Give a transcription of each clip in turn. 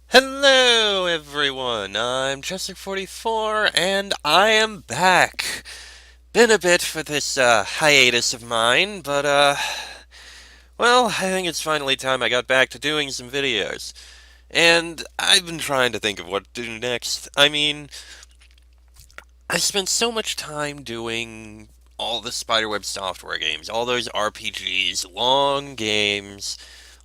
Hello, everyone. I'm Chester44, and I am back. Been a bit for this hiatus of mine, but well, I think it's finally time I got back to doing some videos. And I've been trying to think of what to do next. I mean, I spent so much time doing all the Spiderweb software games, all those RPGs, long games,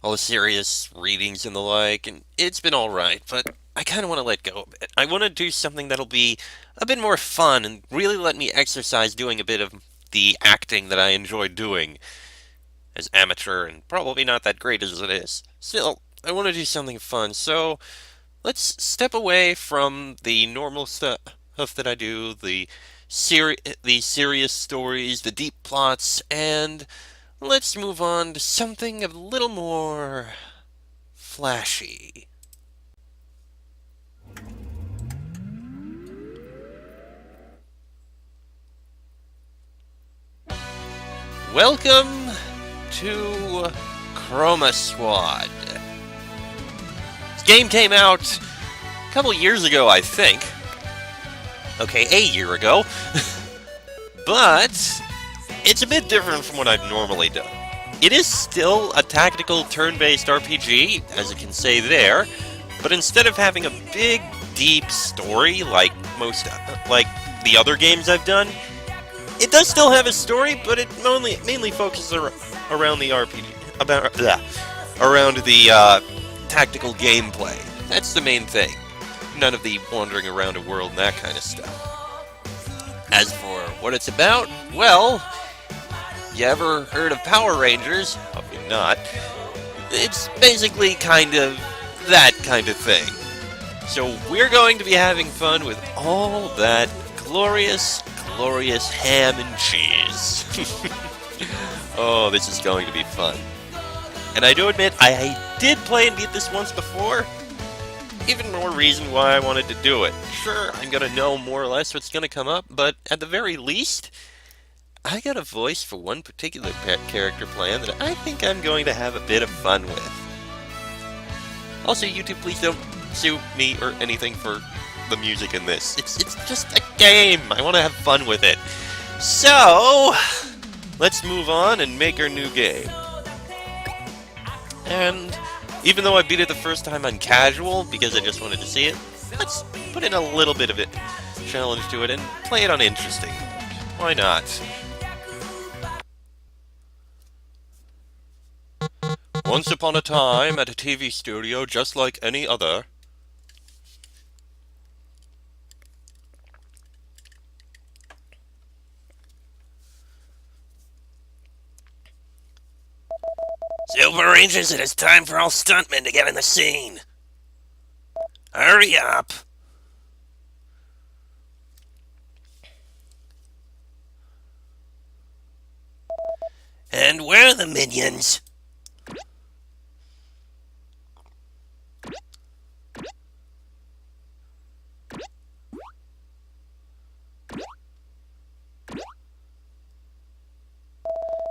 all the serious readings and the like, and it's been alright, but I kind of want to let go of it. I want to do something that'll be a bit more fun and really let me exercise doing a bit of the acting that I enjoy doing, as amateur and probably not that great as it is. Still, I want to do something fun, so let's step away from the normal stuff that I do, the serious stories, the deep plots, and let's move on to something a little more flashy. Welcome to Chroma Squad. This game came out a couple years ago, I think. Okay, a year ago. But it's a bit different from what I've normally done. It is still a tactical turn-based RPG, as you can say there, but instead of having a big, deep story like like the other games I've done, it does still have a story, but it mainly focuses around the RPG, around the tactical gameplay. That's the main thing. None of the wandering around a world and that kind of stuff. As for what it's about, well, you ever heard of Power Rangers? Probably not. It's basically kind of that kind of thing. So we're going to be having fun with all that glorious, glorious ham and cheese. Oh, this is going to be fun. And I do admit, I did play and beat this once before. Even more reason why I wanted to do it. Sure, I'm going to know more or less what's going to come up, but at the very least, I got a voice for one particular character plan that I think I'm going to have a bit of fun with. Also, YouTube, please don't sue me or anything for the music in this. It's just a game. I want to have fun with it. So, let's move on and make our new game. And even though I beat it the first time on casual because I just wanted to see it, let's put in a little bit of a challenge to it and play it on interesting. Why not? Once upon a time, at a TV studio just like any other, Silver Rangers, it is time for all stuntmen to get in the scene. Hurry up. And where are the minions?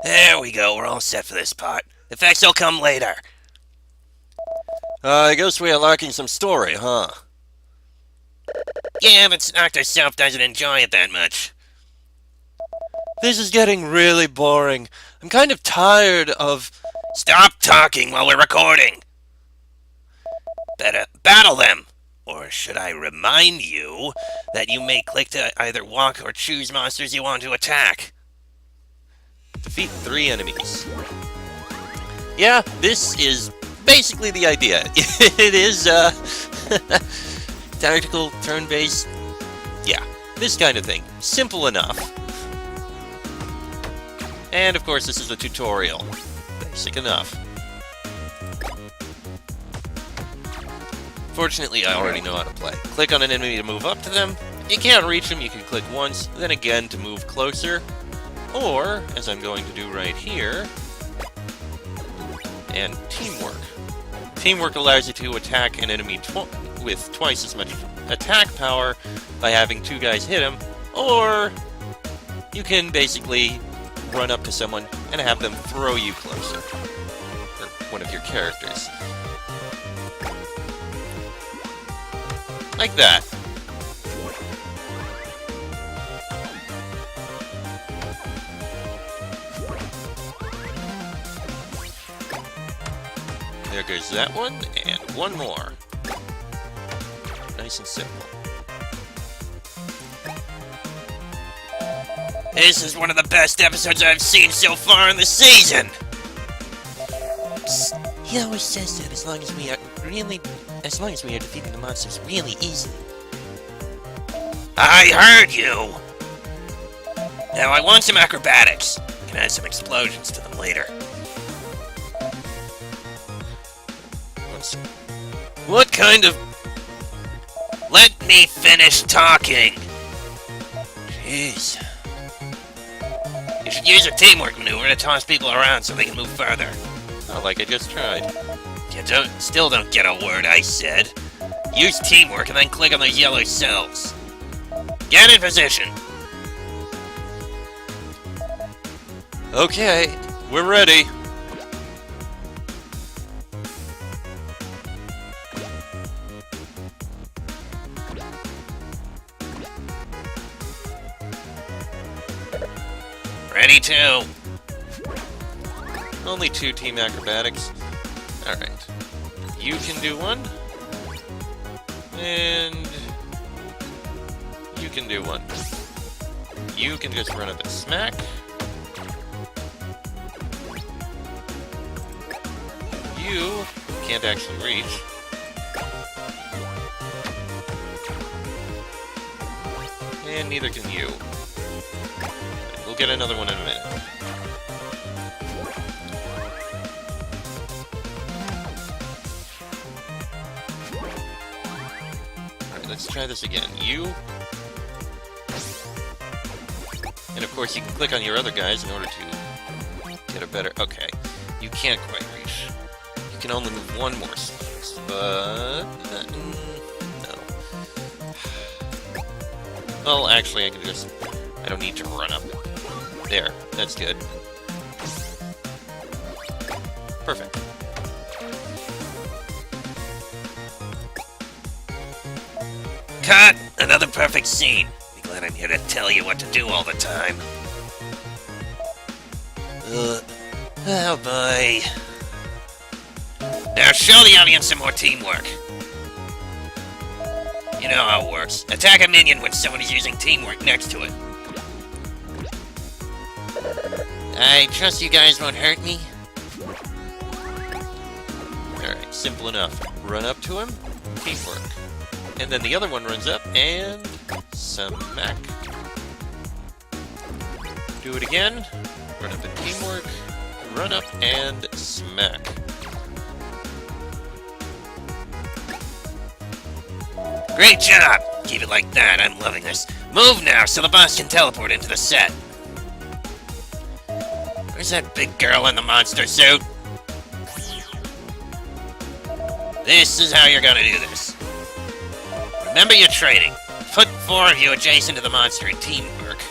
There we go, we're all set for this part. Effects will come later. I guess we are lacking some story, huh? Yeah, but Snark herself doesn't enjoy it that much. This is getting really boring. I'm kind of tired of... Stop talking while we're recording! Better battle them! Or should I remind you that you may click to either walk or choose monsters you want to attack? Defeat 3 enemies. Yeah, this is basically the idea. It is, tactical, turn-based, yeah, this kind of thing. Simple enough. And, of course, this is a tutorial. Basic enough. Fortunately, I already know how to play. Click on an enemy to move up to them. If you can't reach them, you can click once, then again to move closer. Or, as I'm going to do right here, and teamwork. Teamwork allows you to attack an enemy with twice as much attack power by having 2 guys hit him, or you can basically run up to someone and have them throw you closer, or one of your characters. Like that. There goes that one, and one more. Nice and simple. This is one of the best episodes I've seen so far in the season! Psst. He always says that as long as we are defeating the monsters really easily. I heard you! Now I want some acrobatics. Can add some explosions to them later. What kind of... Let me finish talking! Jeez. You should use a teamwork maneuver to toss people around so they can move further. Oh, like I just tried. You still don't get a word I said. Use teamwork and then click on those yellow cells. Get in position! Okay, we're ready. Ready too. Only 2 team acrobatics. Alright. You can do one. And... you can do one. You can just run up and smack. You can't actually reach. And neither can you. We'll get another one in a minute. Alright, let's try this again. You... and of course you can click on your other guys in order to get a better... okay. You can't quite reach. You can only move one more space, but... no. Well, actually I can just... I don't need to run up. There, that's good. Perfect. Cut! Another perfect scene. Be glad I'm here to tell you what to do all the time. Oh boy. Now show the audience some more teamwork. You know how it works. Attack a minion when someone is using teamwork next to it. I trust you guys won't hurt me. Alright, simple enough. Run up to him, teamwork. And then the other one runs up and... smack. Do it again. Run up and teamwork. Run up and smack. Great job! Keep it like that, I'm loving this. Move now so the boss can teleport into the set. Where's that big girl in the monster suit? This is how you're gonna do this. Remember your training. Put 4 of you adjacent to the monster in teamwork,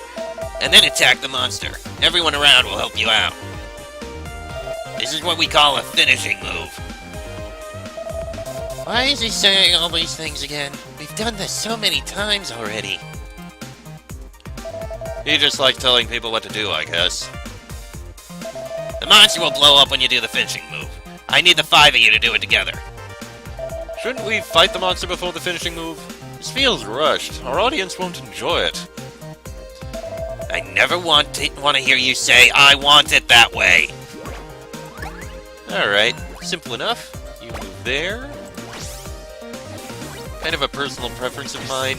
and then attack the monster. Everyone around will help you out. This is what we call a finishing move. Why is he saying all these things again? We've done this so many times already. He just likes telling people what to do, I guess. The monster will blow up when you do the finishing move. I need the 5 of you to do it together. Shouldn't we fight the monster before the finishing move? This feels rushed. Our audience won't enjoy it. I never want to hear you say, I want it that way. Alright, simple enough. You move there. Kind of a personal preference of mine.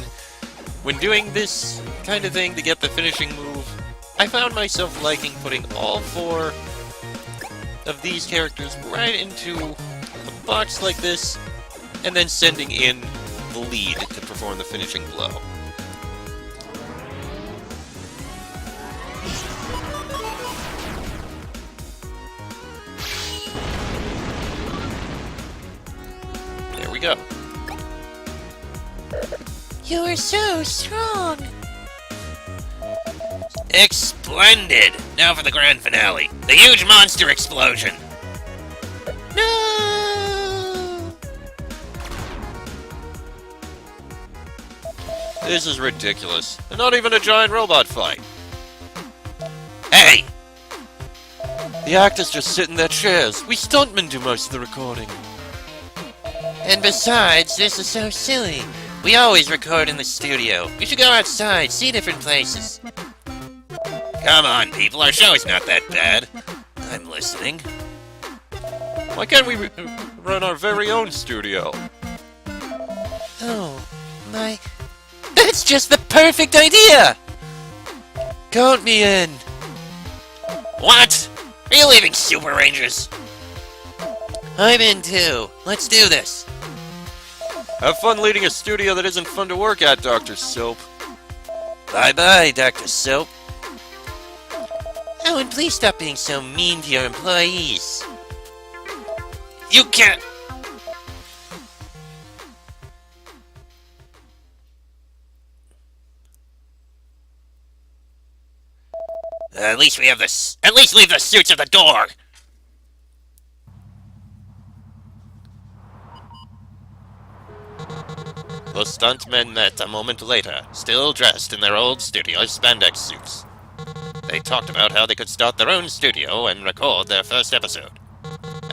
When doing this kind of thing to get the finishing move, I found myself liking putting all 4 of these characters right into a box like this, and then sending in the lead to perform the finishing blow. There we go. You are so strong! Splendid! Now for the grand finale. The huge monster explosion! No! This is ridiculous. And not even a giant robot fight. Hey! The actors just sit in their chairs. We stuntmen do most of the recording. And besides, this is so silly. We always record in the studio. We should go outside, see different places. Come on, people. Our show is not that bad. I'm listening. Why can't we run our very own studio? Oh, my... That's just the perfect idea! Count me in. What? Are you leaving Super Rangers? I'm in too. Let's do this. Have fun leading a studio that isn't fun to work at, Dr. Soap. Bye-bye, Dr. Soap. Oh, and please stop being so mean to your employees. You can't... At least we have this. At least leave the suits at the door. The stuntmen met a moment later, still dressed in their old studio spandex suits. They talked about how they could start their own studio and record their first episode.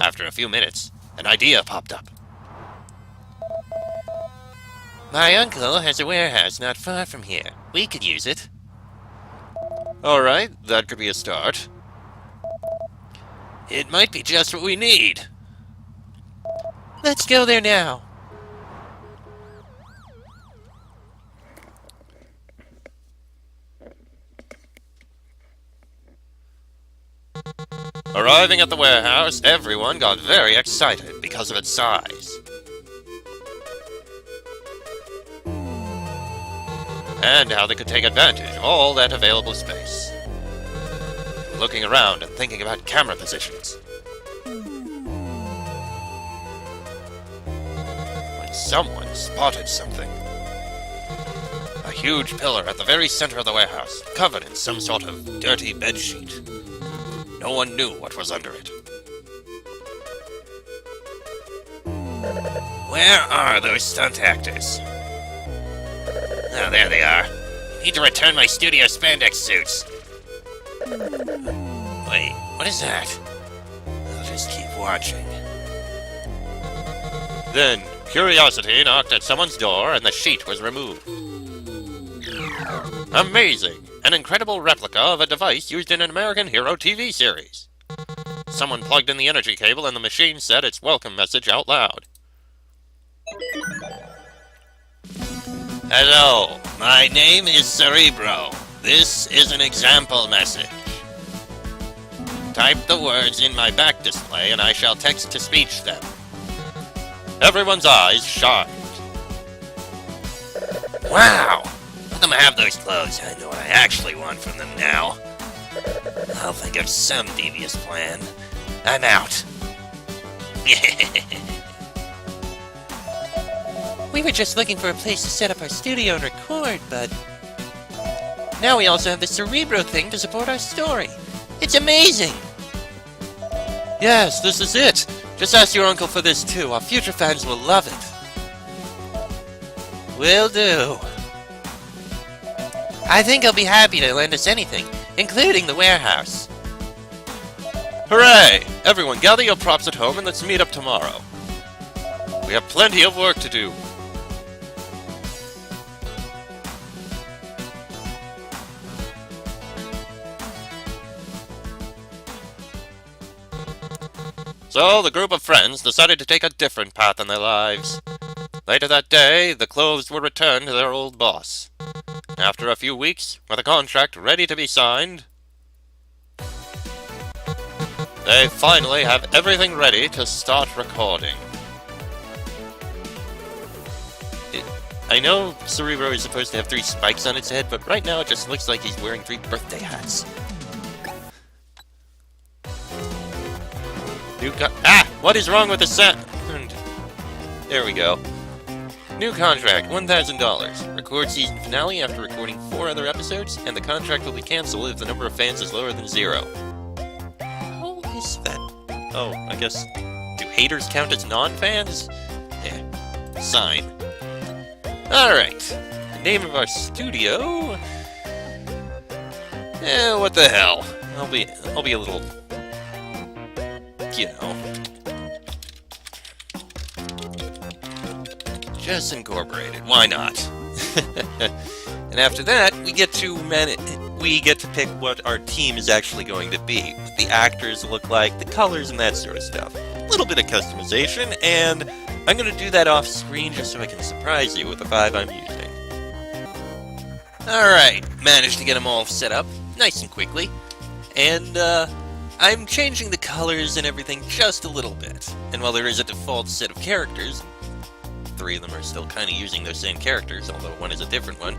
After a few minutes, an idea popped up. My uncle has a warehouse not far from here. We could use it. Alright, that could be a start. It might be just what we need. Let's go there now. Arriving at the warehouse, everyone got very excited because of its size. And how they could take advantage of all that available space. Looking around and thinking about camera positions. When someone spotted something. A huge pillar at the very center of the warehouse, covered in some sort of dirty bedsheet. No one knew what was under it. Where are those stunt actors? Oh, there they are. I need to return my studio spandex suits. Wait, what is that? I'll just keep watching. Then, curiosity knocked at someone's door and the sheet was removed. Amazing! An incredible replica of a device used in an American Hero TV series. Someone plugged in the energy cable and the machine said its welcome message out loud. Hello, my name is Cerebro. This is an example message. Type the words in my back display and I shall text-to-speech them. Everyone's eyes shined. Wow! Let them have those clothes. I know what I actually want from them now. I'll think of some devious plan. I'm out. We were just looking for a place to set up our studio and record, but... now we also have the Cerebro thing to support our story. It's amazing! Yes, this is it! Just ask your uncle for this too. Our future fans will love it. Will do. I think he'll be happy to lend us anything, including the warehouse. Hooray! Everyone gather your props at home and let's meet up tomorrow. We have plenty of work to do. So, the group of friends decided to take a different path in their lives. Later that day, the clothes were returned to their old boss. After a few weeks, with a contract ready to be signed, they finally have everything ready to start recording. I know Cerebro is supposed to have 3 spikes on its head, but right now it just looks like he's wearing 3 birthday hats. What is wrong with the sound? There we go. New contract, $1,000. Record season finale after recording 4 other episodes, and the contract will be canceled if the number of fans is lower than 0. How is that? Oh, I guess... do haters count as non-fans? Yeah. Sign. Alright. name of our studio... what the hell? I'll be a little... you know... just incorporated. Why not? And after that, we get to pick what our team is actually going to be. What the actors look like, the colors, and that sort of stuff. A little bit of customization, and I'm going to do that off screen just so I can surprise you with the 5 I'm using. Alright, managed to get them all set up nice and quickly. And I'm changing the colors and everything just a little bit. And while there is a default set of characters, 3 of them are still kind of using those same characters, although one is a different one.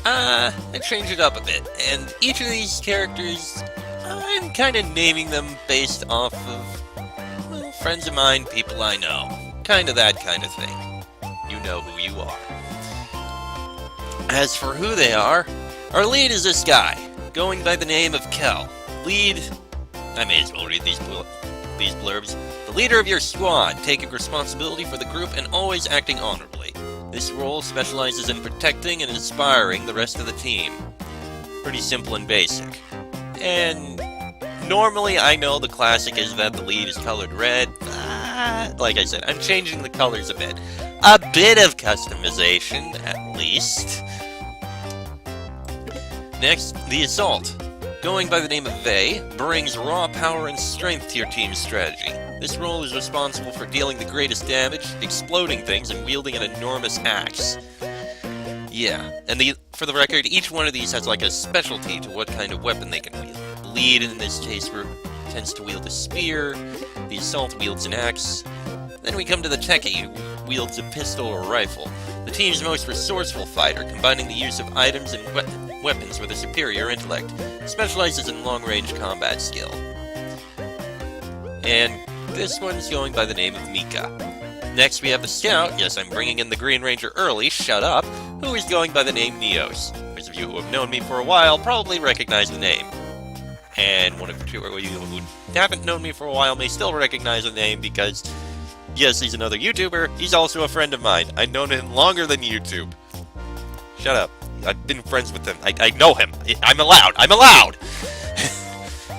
I changed it up a bit, and each of these characters, I'm kind of naming them based off of, well, friends of mine, people I know. Kind of that kind of thing. You know who you are. As for who they are, our lead is this guy, going by the name of Kel. Lead... I may as well read these blurbs. The leader of your squad, taking responsibility for the group and always acting honorably. This role specializes in protecting and inspiring the rest of the team. Pretty simple and basic. And normally I know the classic is that the lead is colored red. Like I said, I'm changing the colors a bit. A bit of customization, at least. Next, the Assault. Going by the name of Vey, brings raw power and strength to your team's strategy. This role is responsible for dealing the greatest damage, exploding things, and wielding an enormous axe. Yeah, and for the record, each one of these has like a specialty to what kind of weapon they can wield. The lead, in this case, tends to wield a spear, the Assault wields an axe, then we come to the Techie, who wields a pistol or rifle. The team's most resourceful fighter, combining the use of items and weapons with a superior intellect, specializes in long-range combat skill. And this one's going by the name of Mika. Next we have the Scout, yes, I'm bringing in the Green Ranger early, shut up, who is going by the name Neos. Those of you who have known me for a while probably recognize the name. And one of you who haven't known me for a while may still recognize the name because, yes, he's another YouTuber, he's also a friend of mine. I've known him longer than YouTube. Shut up. I've been friends with him. I know him. I'm allowed!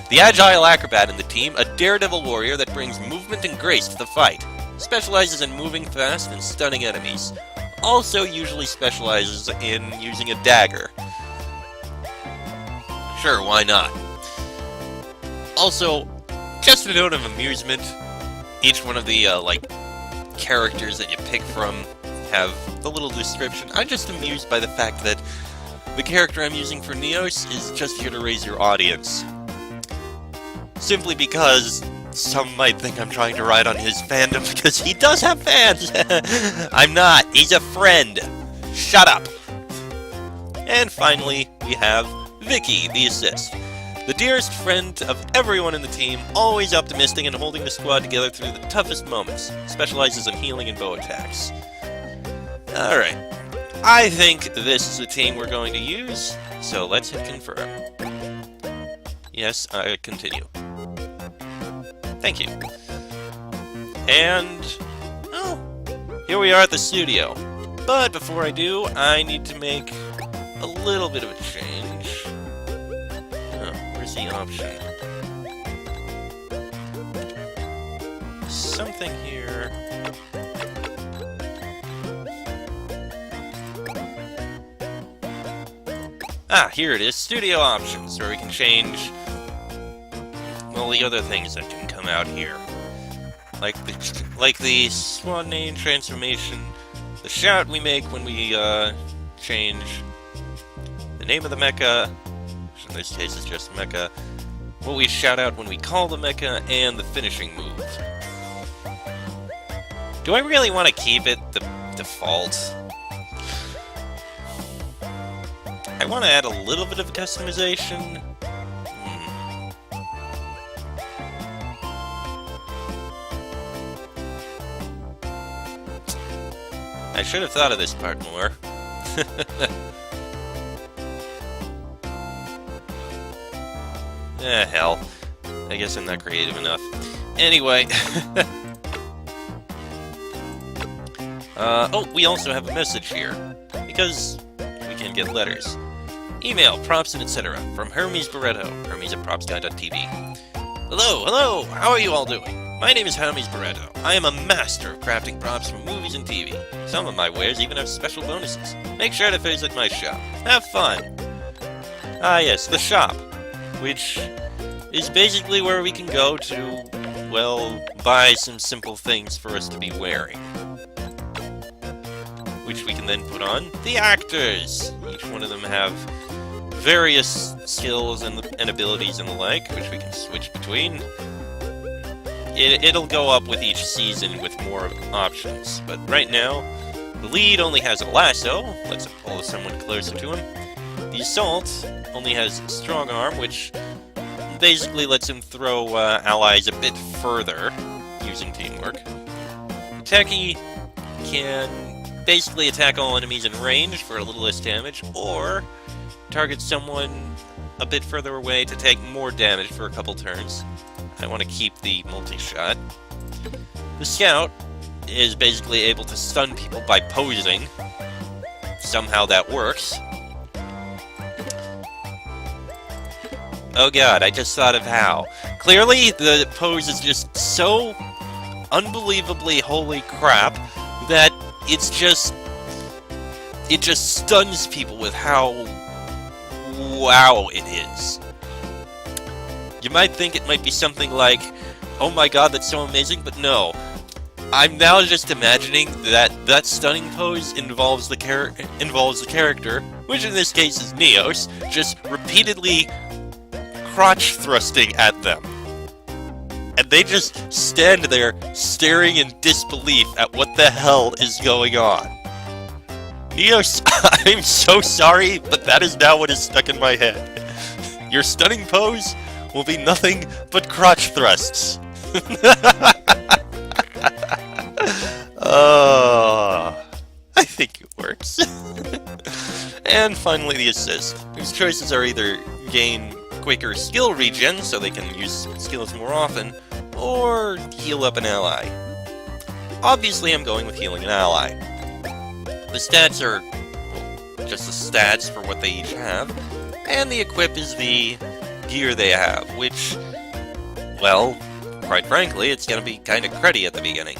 The Agile Acrobat in the team, a daredevil warrior that brings movement and grace to the fight. Specializes in moving fast and stunning enemies. Also usually specializes in using a dagger. Sure, why not? Also, just a note of amusement, each one of the, characters that you pick from have the little description. I'm just amused by the fact that the character I'm using for Neos is just here to raise your audience. Simply because some might think I'm trying to ride on his fandom because he does have fans! I'm not. He's a friend. Shut up. And finally, we have Vicky, the assist. The dearest friend of everyone in the team, always optimistic and holding the squad together through the toughest moments. Specializes in healing and bow attacks. Alright. I think this is the team we're going to use, so let's hit confirm. Yes, I continue. Thank you. And, oh, here we are at the studio. But before I do, I need to make a little bit of a change. Oh, where's the option? Something here. Ah, here it is, studio options, where we can change, well, the other things that can come out here. Like the swan name transformation, the shout we make when we, change the name of the mecha, which in this case is just mecha, what we shout out when we call the mecha, and the finishing move. Do I really want to keep it the default? I want to add a little bit of customization. I should have thought of this part more. Hell. I guess I'm not creative enough. Anyway. Oh, we also have a message here. because we can get letters. Email, props, and etc. from Hermes Barreto, hermes@propsguy.tv. Hello, how are you all doing? My name is Hermes Barreto. I am a master of crafting props for movies and TV. Some of my wares even have special bonuses. Make sure to visit my shop. Have fun! Ah yes, the shop, which is basically where we can go to, well, buy some simple things for us to be wearing. Which we can then put on the actors. Each one of them have various skills and abilities and the like, which we can switch between. It'll go up with each season with more options, but right now, the lead only has a lasso, lets it pull someone closer to him. The assault only has strong arm, which basically lets him throw allies a bit further using teamwork. The techie can basically attack all enemies in range for a little less damage, or target someone a bit further away to take more damage for a couple turns. I want to keep the multi-shot. The scout is basically able to stun people by posing. Somehow that works. Oh god, I just thought of how. Clearly, the pose is just so unbelievably holy crap that it just stuns people with how wow it is. You might think it might be something like, oh my god, that's so amazing, but no. I'm now just imagining that stunning pose involves the character, which in this case is Neos, just repeatedly crotch thrusting at them. And they just stand there staring in disbelief at what the hell is going on. Neos, I'm so sorry, but that is now what is stuck in my head. Your stunning pose will be nothing but crotch thrusts. I think it works. And finally the assist, whose choices are either gain quicker skill regen, so they can use skills more often, or heal up an ally. Obviously I'm going with healing an ally. The stats are just the stats for what they each have, and the equip is the gear they have, which, well, quite frankly, it's going to be kind of cruddy at the beginning.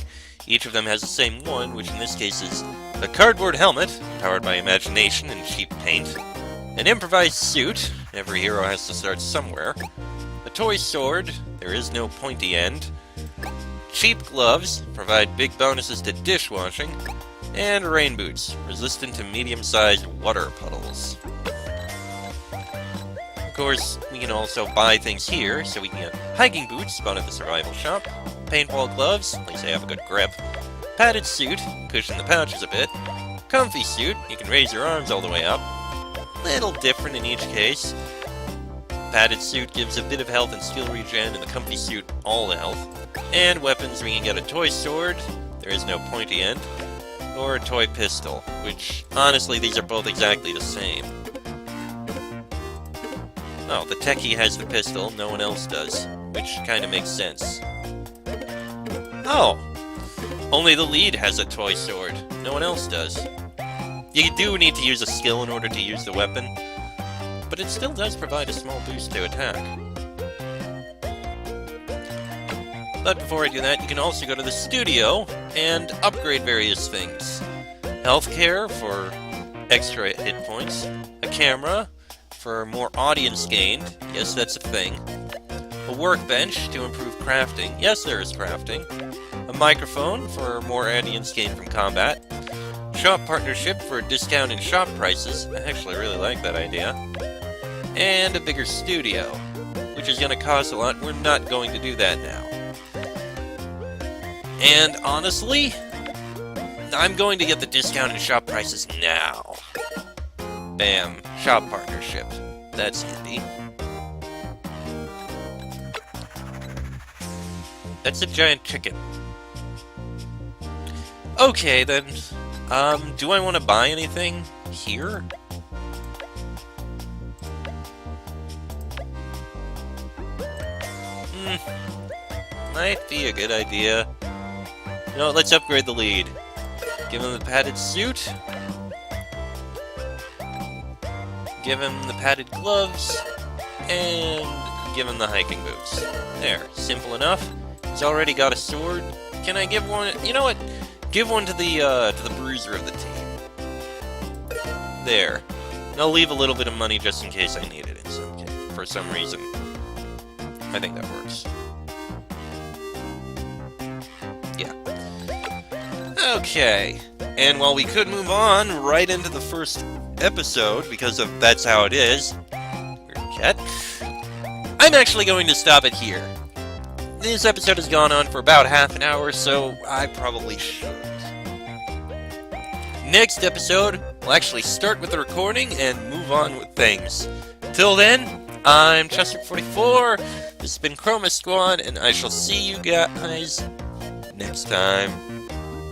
Each of them has the same one, which in this case is a cardboard helmet, powered by imagination and cheap paint, an improvised suit, every hero has to start somewhere, a toy sword, there is no pointy end, cheap gloves, provide big bonuses to dishwashing, and rain boots, resistant to medium-sized water puddles. Of course, we can also buy things here, so we can get hiking boots, bought at the survival shop, paintball gloves, at least they have a good grip, padded suit, cushion the pouches a bit, comfy suit, you can raise your arms all the way up, little different in each case. Padded suit gives a bit of health and skill regen, and the comfy suit all the health. And weapons, we can get a toy sword, there is no pointy end, or a toy pistol, which, honestly, these are both exactly the same. Oh, the techie has the pistol, no one else does, which kinda makes sense. Oh! Only the lead has a toy sword, no one else does. You do need to use a skill in order to use the weapon, but it still does provide a small boost to attack. But before I do that, you can also go to the studio and upgrade various things. Healthcare for extra hit points, a camera for more audience gained, yes that's a thing, a workbench to improve crafting, yes there is crafting, a microphone for more audience gained from combat, shop partnership for a discount in shop prices, I actually really like that idea, and a bigger studio, which is going to cost a lot, we're not going to do that now. And honestly, I'm going to get the discount in shop prices now. Bam, shop partnership. That's handy. That's a giant chicken. Okay then, do I want to buy anything here? Might be a good idea. You know, let's upgrade the lead. Give him the padded suit. give him the padded gloves, and give him the hiking boots. There, simple enough. He's already got a sword. Can I give one? You know what? Give one to the bruiser of the team. There. And I'll leave a little bit of money just in case I need it for some reason. I think that works. Yeah. Okay. And while we could move on right into the first episode, because of That's How It Is, cat, I'm actually going to stop it here. This episode has gone on for about half an hour, so I probably shouldn't. Next episode, we'll actually start with the recording and move on with things. Till then, I'm Chester44, this has been Chroma Squad, and I shall see you guys next time.